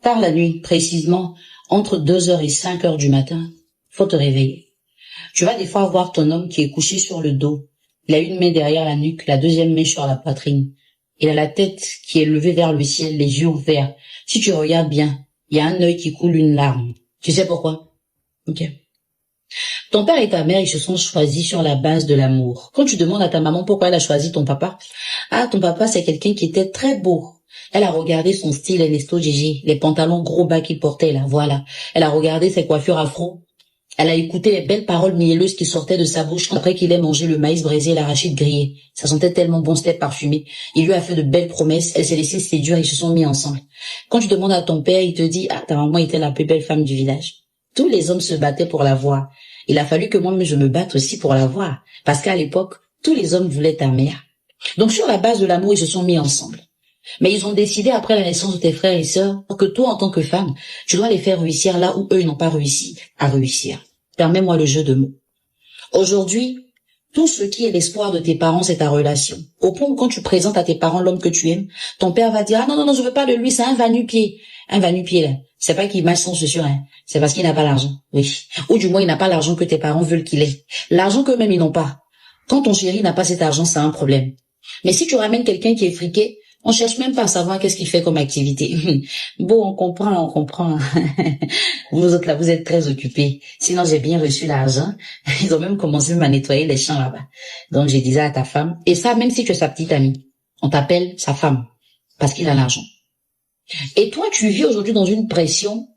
Tard la nuit, précisément, entre 2 heures et 5 heures du matin, faut te réveiller. Tu vas des fois voir ton homme qui est couché sur le dos. Il a une main derrière la nuque, la deuxième main sur la poitrine. Il a la tête qui est levée vers le ciel, les yeux ouverts. Si tu regardes bien, il y a un œil qui coule une larme. Tu sais pourquoi? Ok. Ton père et ta mère, ils se sont choisis sur la base de l'amour. Quand tu demandes à ta maman pourquoi elle a choisi ton papa, ton papa, c'est quelqu'un qui était très beau. Elle a regardé son style Ernesto Gigi, les pantalons gros bas qu'il portait là, voilà. Elle a regardé ses coiffures afro. Elle a écouté les belles paroles mielleuses qui sortaient de sa bouche après qu'il ait mangé le maïs braisé et l'arachide grillé. Ça sentait tellement bon, c'était parfumé. Il lui a fait de belles promesses, elle s'est laissée séduire et ils se sont mis ensemble. Quand tu demandes à ton père, il te dit, ta maman était la plus belle femme du village. Tous les hommes se battaient pour la voir. Il a fallu que moi-même je me batte aussi pour la voir. Parce qu'à l'époque, tous les hommes voulaient ta mère. Donc sur la base de l'amour, ils se sont mis ensemble. Mais ils ont décidé après la naissance de tes frères et sœurs que toi, en tant que femme, tu dois les faire réussir là où eux n'ont pas réussi à réussir. Permets-moi le jeu de mots. Aujourd'hui, tout ce qui est l'espoir de tes parents, c'est ta relation. Au point où quand tu présentes à tes parents l'homme que tu aimes, ton père va dire, non, je veux pas de lui, c'est un va-nu-pied. Un va-nu-pied, là. C'est pas qu'il mâche son chaussure, hein. C'est parce qu'il n'a pas l'argent. Oui. Ou du moins, il n'a pas l'argent que tes parents veulent qu'il ait. L'argent qu'eux-mêmes, ils n'ont pas. Quand ton chéri n'a pas cet argent, c'est un problème. Mais si tu ramènes quelqu'un qui est friqué, on cherche même pas à savoir qu'est-ce qu'il fait comme activité. Bon, on comprend. Vous autres là, vous êtes très occupés. Sinon, j'ai bien reçu l'argent. Ils ont même commencé à nettoyer les champs là-bas. Donc, je disais à ta femme, et ça, même si tu es sa petite amie, on t'appelle sa femme, parce qu'il a l'argent. Et toi, tu vis aujourd'hui dans une pression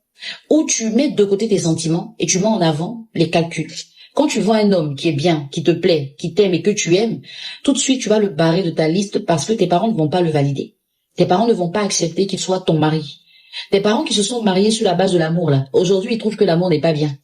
où tu mets de côté tes sentiments et tu mets en avant les calculs. Quand tu vois un homme qui est bien, qui te plaît, qui t'aime et que tu aimes, tout de suite, tu vas le barrer de ta liste parce que tes parents ne vont pas le valider. Tes parents ne vont pas accepter qu'il soit ton mari. Tes parents qui se sont mariés sur la base de l'amour, là, aujourd'hui, ils trouvent que l'amour n'est pas bien.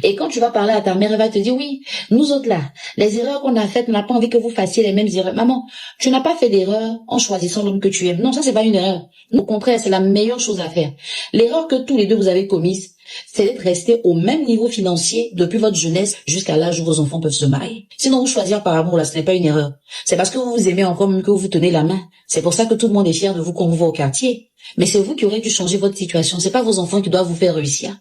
Et quand tu vas parler à ta mère, elle va te dire, oui, nous autres là, les erreurs qu'on a faites, on n'a pas envie que vous fassiez les mêmes erreurs. Maman, tu n'as pas fait d'erreur en choisissant l'homme que tu aimes. Non, ça c'est pas une erreur. Au contraire, c'est la meilleure chose à faire. L'erreur que tous les deux vous avez commise, c'est d'être resté au même niveau financier depuis votre jeunesse jusqu'à l'âge où vos enfants peuvent se marier. Sinon, vous choisir par amour, là, ce n'est pas une erreur. C'est parce que vous vous aimez encore même que vous vous tenez la main. C'est pour ça que tout le monde est fier de vous quand on vous voit au quartier. Mais c'est vous qui aurez dû changer votre situation. C'est pas vos enfants qui doivent vous faire réussir.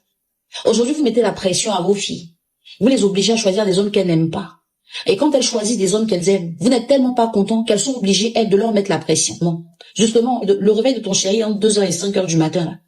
Aujourd'hui, vous mettez la pression à vos filles. Vous les obligez à choisir des hommes qu'elles n'aiment pas. Et quand elles choisissent des hommes qu'elles aiment, vous n'êtes tellement pas content qu'elles sont obligées, elles, de leur mettre la pression. Non. Justement, le réveil de ton chéri entre 2 heures et 5 heures du matin, là.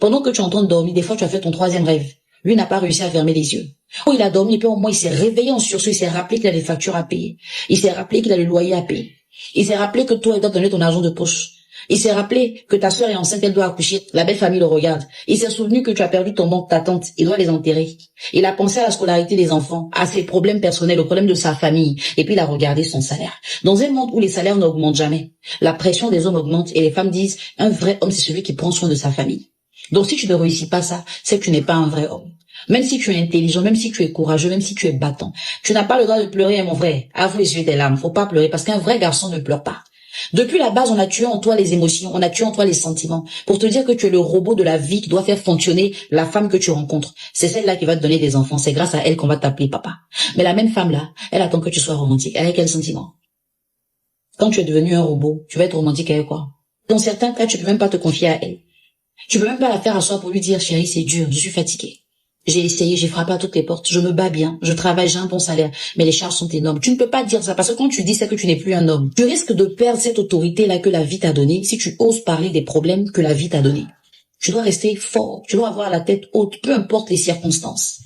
Pendant que tu es en train de dormir, des fois, tu as fait ton 3e rêve. Lui n'a pas réussi à fermer les yeux. Oh, il a dormi, et puis au moins, il s'est réveillé en sursaut, il s'est rappelé qu'il a des factures à payer. Il s'est rappelé qu'il a le loyer à payer. Il s'est rappelé que toi, il doit donner ton argent de poche. Il s'est rappelé que ta sœur est enceinte, elle doit accoucher. La belle famille le regarde. Il s'est souvenu que tu as perdu ton oncle, ta tante. Il doit les enterrer. Il a pensé à la scolarité des enfants, à ses problèmes personnels, aux problèmes de sa famille. Et puis il a regardé son salaire. Dans un monde où les salaires n'augmentent jamais, la pression des hommes augmente et les femmes disent, un vrai homme, c'est celui qui prend soin de sa famille. Donc si tu ne réussis pas ça, c'est que tu n'es pas un vrai homme. Même si tu es intelligent, même si tu es courageux, même si tu es battant, tu n'as pas le droit de pleurer, mon frère. Avoue essuyer tes larmes. Faut pas pleurer parce qu'un vrai garçon ne pleure pas. Depuis la base, on a tué en toi les émotions, on a tué en toi les sentiments, pour te dire que tu es le robot de la vie qui doit faire fonctionner la femme que tu rencontres. C'est celle-là qui va te donner des enfants, c'est grâce à elle qu'on va t'appeler papa. Mais la même femme-là, elle attend que tu sois romantique. Elle a quel sentiment? Quand tu es devenu un robot, tu vas être romantique avec quoi? Dans certains cas, tu peux même pas te confier à elle. Tu peux même pas la faire asseoir pour lui dire, chérie, c'est dur, je suis fatiguée. J'ai essayé, j'ai frappé à toutes les portes, je me bats bien, je travaille, j'ai un bon salaire, mais les charges sont énormes. Tu ne peux pas dire ça, parce que quand tu dis ça, que tu n'es plus un homme. Tu risques de perdre cette autorité-là que la vie t'a donnée si tu oses parler des problèmes que la vie t'a donnés. Tu dois rester fort, tu dois avoir la tête haute, peu importe les circonstances.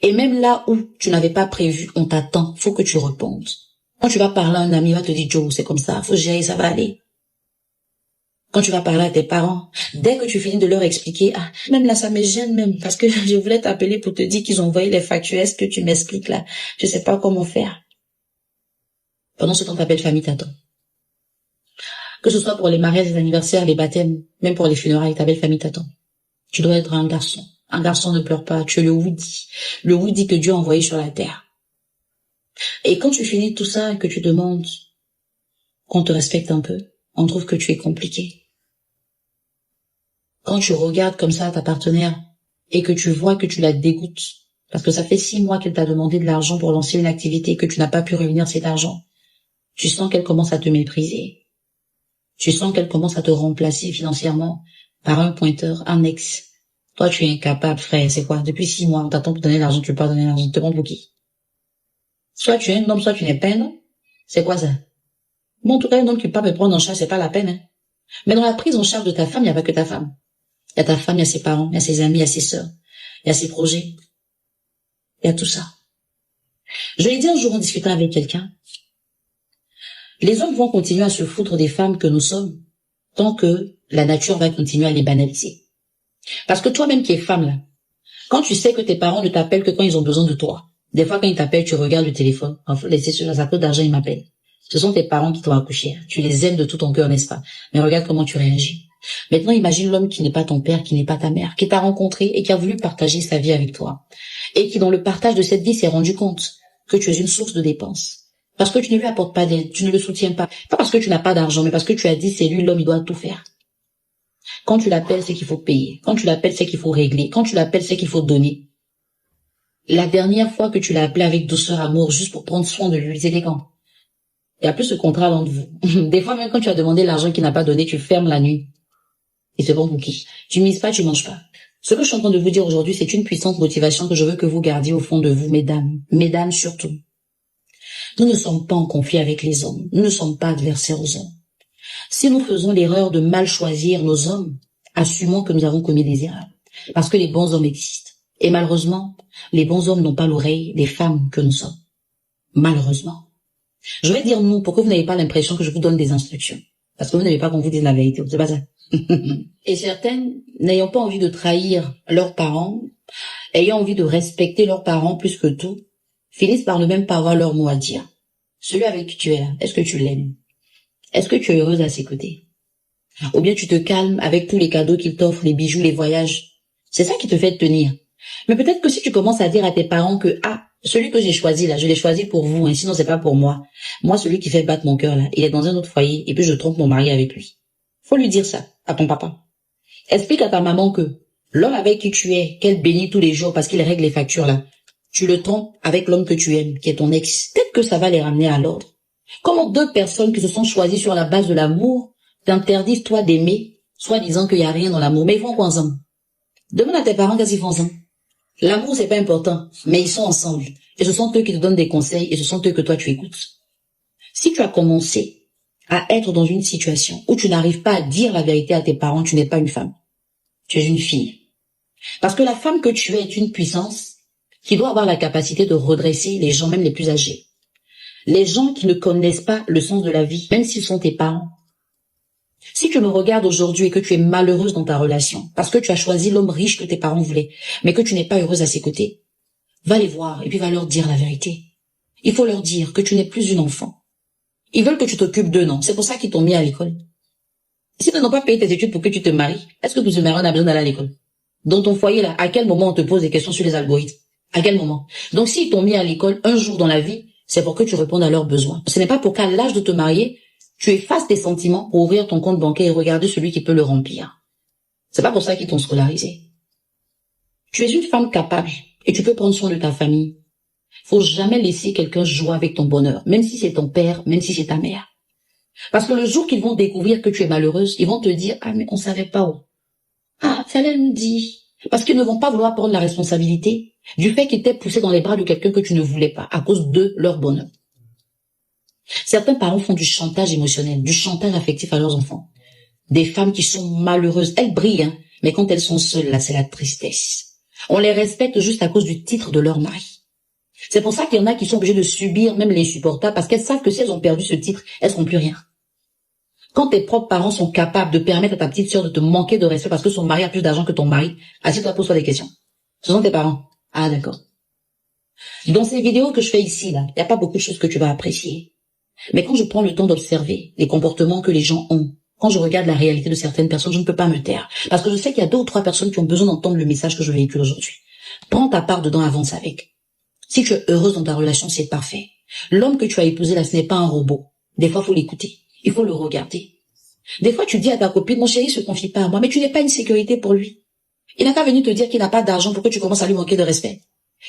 Et même là où tu n'avais pas prévu, on t'attend, faut que tu répondes. Quand tu vas parler à un ami, il va te dire, Joe, c'est comme ça, faut gérer, ça va aller. Quand tu vas parler à tes parents, dès que tu finis de leur expliquer, même là, ça me gêne même, parce que je voulais t'appeler pour te dire qu'ils ont envoyé les factures, est-ce que tu m'expliques là? Je sais pas comment faire. Pendant ce temps, ta belle famille t'attend. Que ce soit pour les mariages, les anniversaires, les baptêmes, même pour les funérailles, ta belle famille t'attend. Tu dois être un garçon. Un garçon ne pleure pas, tu es le Woody. Le Woody que Dieu a envoyé sur la terre. Et quand tu finis tout ça et que tu demandes qu'on te respecte un peu, on trouve que tu es compliqué. Quand tu regardes comme ça ta partenaire et que tu vois que tu la dégoûtes, parce que ça fait 6 mois qu'elle t'a demandé de l'argent pour lancer une activité et que tu n'as pas pu réunir cet argent, tu sens qu'elle commence à te mépriser. Tu sens qu'elle commence à te remplacer financièrement par un pointeur, un ex. Toi, tu es incapable, frère. C'est quoi? Depuis 6 mois, on t'attend pour donner l'argent, tu peux pas donner l'argent. Tu te prends pour qui? Soit tu es un homme, soit tu n'es pas un homme. C'est quoi ça? Bon, en tout cas, un homme qui peut pas me prendre en charge, c'est pas la peine, hein. Mais dans la prise en charge de ta femme, il n'y a pas que ta femme. Il y a ta femme, il y a ses parents, il y a ses amis, il y a ses sœurs, il y a ses projets. Il y a tout ça. Je l'ai dit un jour en discutant avec quelqu'un. Les hommes vont continuer à se foutre des femmes que nous sommes tant que la nature va continuer à les banaliser. Parce que toi-même qui es femme là, quand tu sais que tes parents ne t'appellent que quand ils ont besoin de toi, des fois quand ils t'appellent, tu regardes le téléphone, enfin, laissez sur la peu d'argent, ils m'appellent. Ce sont tes parents qui t'ont accouché. Tu les aimes de tout ton cœur, n'est-ce pas? Mais regarde comment tu réagis. Maintenant, imagine l'homme qui n'est pas ton père, qui n'est pas ta mère, qui t'a rencontré et qui a voulu partager sa vie avec toi. Et qui, dans le partage de cette vie, s'est rendu compte que tu es une source de dépenses. Parce que tu ne lui apportes pas d'aide, tu ne le soutiens pas. Pas parce que tu n'as pas d'argent, mais parce que tu as dit, c'est lui l'homme, il doit tout faire. Quand tu l'appelles, c'est qu'il faut payer. Quand tu l'appelles, c'est qu'il faut régler. Quand tu l'appelles, c'est qu'il faut donner. La dernière fois que tu l'as appelé avec douceur, amour, juste pour prendre soin de lui, c'était quand? Il y a plus ce contrat entre vous. Des fois, même quand tu as demandé l'argent qu'il n'a pas donné, tu fermes la nuit. Et c'est bon pour qui? Tu mises pas, tu manges pas. Ce que je suis en train de vous dire aujourd'hui, c'est une puissante motivation que je veux que vous gardiez au fond de vous, mesdames. Mesdames surtout. Nous ne sommes pas en conflit avec les hommes. Nous ne sommes pas adversaires aux hommes. Si nous faisons l'erreur de mal choisir nos hommes, assumons que nous avons commis des erreurs. Parce que les bons hommes existent. Et malheureusement, les bons hommes n'ont pas l'oreille des femmes que nous sommes. Malheureusement. Je vais dire non pour que vous n'ayez pas l'impression que je vous donne des instructions. Parce que vous n'avez pas qu'on vous dise la vérité. C'est pas ça. Et certaines, n'ayant pas envie de trahir leurs parents, ayant envie de respecter leurs parents plus que tout, finissent par ne même pas avoir leur mot à dire. Celui avec qui tu es là, est-ce que tu l'aimes? Est-ce que tu es heureuse à ses côtés? Ou bien tu te calmes avec tous les cadeaux qu'il t'offre, les bijoux, les voyages. C'est ça qui te fait tenir. Mais peut-être que si tu commences à dire à tes parents que, celui que j'ai choisi là, je l'ai choisi pour vous, hein, sinon c'est pas pour moi. Moi, celui qui fait battre mon cœur là, il est dans un autre foyer et puis je trompe mon mari avec lui. Faut lui dire ça à ton papa. Explique à ta maman que l'homme avec qui tu es, qu'elle bénit tous les jours parce qu'il règle les factures là, tu le trompes avec l'homme que tu aimes, qui est ton ex. Peut-être que ça va les ramener à l'ordre. Comment deux personnes qui se sont choisies sur la base de l'amour t'interdisent toi d'aimer, soit disant qu'il n'y a rien dans l'amour, mais ils font quoi ensemble? Demande à tes parents qu'est-ce qu'ils font ensemble. L'amour, c'est pas important, mais ils sont ensemble. Et ce sont eux qui te donnent des conseils et ce sont eux que toi tu écoutes. Si tu as commencé à être dans une situation où tu n'arrives pas à dire la vérité à tes parents, tu n'es pas une femme. Tu es une fille. Parce que la femme que tu es est une puissance qui doit avoir la capacité de redresser les gens, même les plus âgés. Les gens qui ne connaissent pas le sens de la vie, même s'ils sont tes parents. Si tu me regardes aujourd'hui et que tu es malheureuse dans ta relation, parce que tu as choisi l'homme riche que tes parents voulaient, mais que tu n'es pas heureuse à ses côtés, va les voir et puis va leur dire la vérité. Il faut leur dire que tu n'es plus une enfant. Ils veulent que tu t'occupes d'eux, non? C'est pour ça qu'ils t'ont mis à l'école. S'ils n'ont pas payé tes études pour que tu te maries, est-ce que pour se marier, on a besoin d'aller à l'école? Dans ton foyer, là, à quel moment on te pose des questions sur les algorithmes? À quel moment? Donc s'ils t'ont mis à l'école un jour dans la vie, c'est pour que tu répondes à leurs besoins. Ce n'est pas pour qu'à l'âge de te marier, tu effaces tes sentiments pour ouvrir ton compte bancaire et regarder celui qui peut le remplir. C'est pas pour ça qu'ils t'ont scolarisé. Tu es une femme capable et tu peux prendre soin de ta famille. Faut jamais laisser quelqu'un jouer avec ton bonheur, même si c'est ton père, même si c'est ta mère. Parce que le jour qu'ils vont découvrir que tu es malheureuse, ils vont te dire, mais on savait pas où. Fallait me dire. Parce qu'ils ne vont pas vouloir prendre la responsabilité du fait qu'ils t'aient poussé dans les bras de quelqu'un que tu ne voulais pas à cause de leur bonheur. Certains parents font du chantage émotionnel, du chantage affectif à leurs enfants. Des femmes qui sont malheureuses, elles brillent, mais quand elles sont seules, là, c'est la tristesse. On les respecte juste à cause du titre de leur mari. C'est pour ça qu'il y en a qui sont obligés de subir même l'insupportable parce qu'elles savent que si elles ont perdu ce titre, elles seront plus rien. Quand tes propres parents sont capables de permettre à ta petite sœur de te manquer de respect parce que son mari a plus d'argent que ton mari, assieds-toi, pose-toi des questions. Ce sont tes parents. D'accord. Dans ces vidéos que je fais ici, là, il n'y a pas beaucoup de choses que tu vas apprécier. Mais quand je prends le temps d'observer les comportements que les gens ont, quand je regarde la réalité de certaines personnes, je ne peux pas me taire. Parce que je sais qu'il y a 2 ou 3 personnes qui ont besoin d'entendre le message que je véhicule aujourd'hui. Prends ta part dedans, avance avec. Si tu es heureuse dans ta relation, c'est parfait. L'homme que tu as épousé là, ce n'est pas un robot. Des fois, il faut l'écouter. Il faut le regarder. Des fois, tu dis à ta copine, mon chéri se confie pas à moi, mais tu n'es pas une sécurité pour lui. Il n'a qu'à venir te dire qu'il n'a pas d'argent pour que tu commences à lui manquer de respect.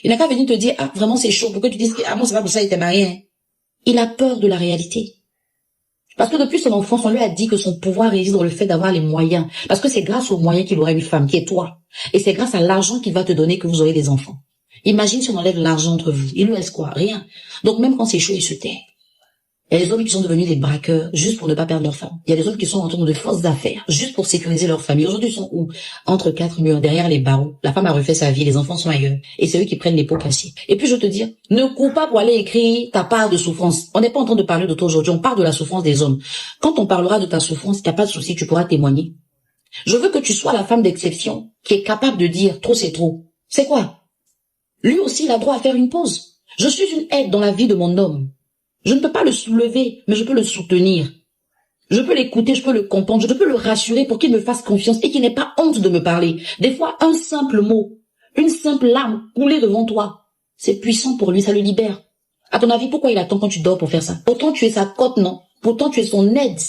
Il n'a qu'à venir te dire, vraiment c'est chaud, pour que tu dises, moi c'est pas pour ça, il était marié. Il a peur de la réalité. Parce que depuis son enfance, on lui a dit que son pouvoir réside dans le fait d'avoir les moyens. Parce que c'est grâce aux moyens qu'il aura une femme, qui est toi. Et c'est grâce à l'argent qu'il va te donner que vous aurez des enfants. Imagine si on enlève l'argent entre vous. Il lui reste quoi? Rien. Donc même quand c'est chaud, il se tait. Il y a des hommes qui sont devenus des braqueurs juste pour ne pas perdre leur femme. Il y a des hommes qui sont en train de fausses affaires juste pour sécuriser leur famille. Aujourd'hui, ils sont où? Entre quatre murs, derrière les barreaux. La femme a refait sa vie, les enfants sont ailleurs. Et c'est eux qui prennent les pots cassés. Et puis je te dis, ne cours pas pour aller écrire ta part de souffrance. On n'est pas en train de parler de toi aujourd'hui, on parle de la souffrance des hommes. Quand on parlera de ta souffrance, il n'y a pas de souci, tu pourras témoigner. Je veux que tu sois la femme d'exception qui est capable de dire trop c'est trop. C'est quoi? Lui aussi, il a droit à faire une pause. Je suis une aide dans la vie de mon homme. Je ne peux pas le soulever, mais je peux le soutenir. Je peux l'écouter, je peux le comprendre, je peux le rassurer pour qu'il me fasse confiance et qu'il n'ait pas honte de me parler. Des fois, un simple mot, une simple larme coulée devant toi, c'est puissant pour lui, ça le libère. À ton avis, pourquoi il attend quand tu dors pour faire ça? Pourtant, tu es sa cote, non? Pourtant, tu es son aide.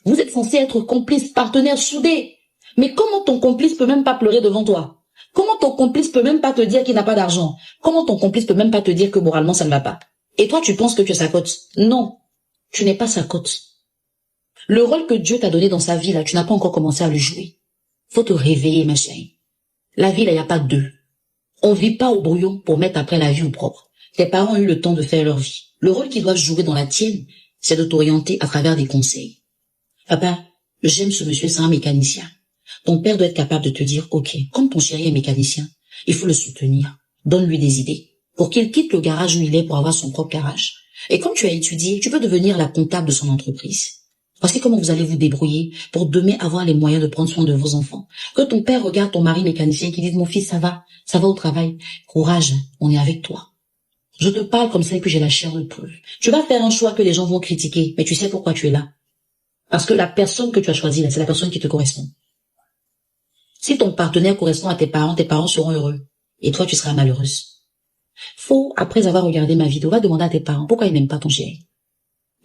Vous êtes censés être complices, partenaires soudés. Mais comment ton complice peut même pas pleurer devant toi? Comment ton complice peut même pas te dire qu'il n'a pas d'argent? Comment ton complice peut même pas te dire que moralement ça ne va pas? Et toi, tu penses que tu es sa cote? Non, tu n'es pas sa cote. Le rôle que Dieu t'a donné dans sa vie, là, tu n'as pas encore commencé à le jouer. Faut te réveiller, ma chérie. La vie, là, il n'y a pas deux. On vit pas au brouillon pour mettre après la vie au propre. Tes parents ont eu le temps de faire leur vie. Le rôle qu'ils doivent jouer dans la tienne, c'est de t'orienter à travers des conseils. Papa, j'aime ce monsieur, c'est un mécanicien. Ton père doit être capable de te dire, ok, comme ton chéri est mécanicien, il faut le soutenir. Donne-lui des idées pour qu'il quitte le garage où il est pour avoir son propre garage. Et comme tu as étudié, tu peux devenir la comptable de son entreprise. Parce que comment vous allez vous débrouiller pour demain avoir les moyens de prendre soin de vos enfants? Que ton père regarde ton mari mécanicien qui dit, mon fils, ça va au travail. Courage, on est avec toi. Je te parle comme ça et puis j'ai la chair de poule. Tu vas faire un choix que les gens vont critiquer, mais tu sais pourquoi tu es là. Parce que la personne que tu as choisie, là, c'est la personne qui te correspond. Si ton partenaire correspond à tes parents seront heureux. Et toi, tu seras malheureuse. Faut, après avoir regardé ma vidéo, va demander à tes parents pourquoi ils n'aiment pas ton chéri.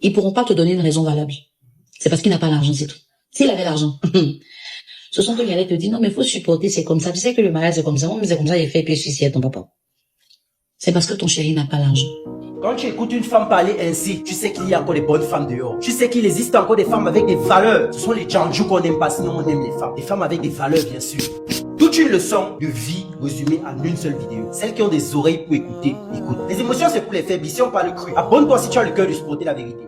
Ils pourront pas te donner une raison valable. C'est parce qu'il n'a pas l'argent, c'est tout. S'il avait l'argent, ce sont eux qui allaient te dire, non, mais faut supporter, c'est comme ça. Tu sais que le mariage, c'est comme ça. Moi, mais c'est comme ça, il fait, puis je à ton papa. C'est parce que ton chéri n'a pas l'argent. Quand tu écoutes une femme parler ainsi, tu sais qu'il y a encore des bonnes femmes dehors. Tu sais qu'il existe encore des femmes avec des valeurs. Ce sont les Djanjou qu'on n'aime pas, sinon on aime les femmes. Des femmes avec des valeurs, bien sûr. Toute une leçon de vie résumée en une seule vidéo. Celles qui ont des oreilles pour écouter, écoute. Les émotions, c'est pour les faibles. Ici, on parle cru. Abonne-toi si tu as le cœur de supporter la vérité.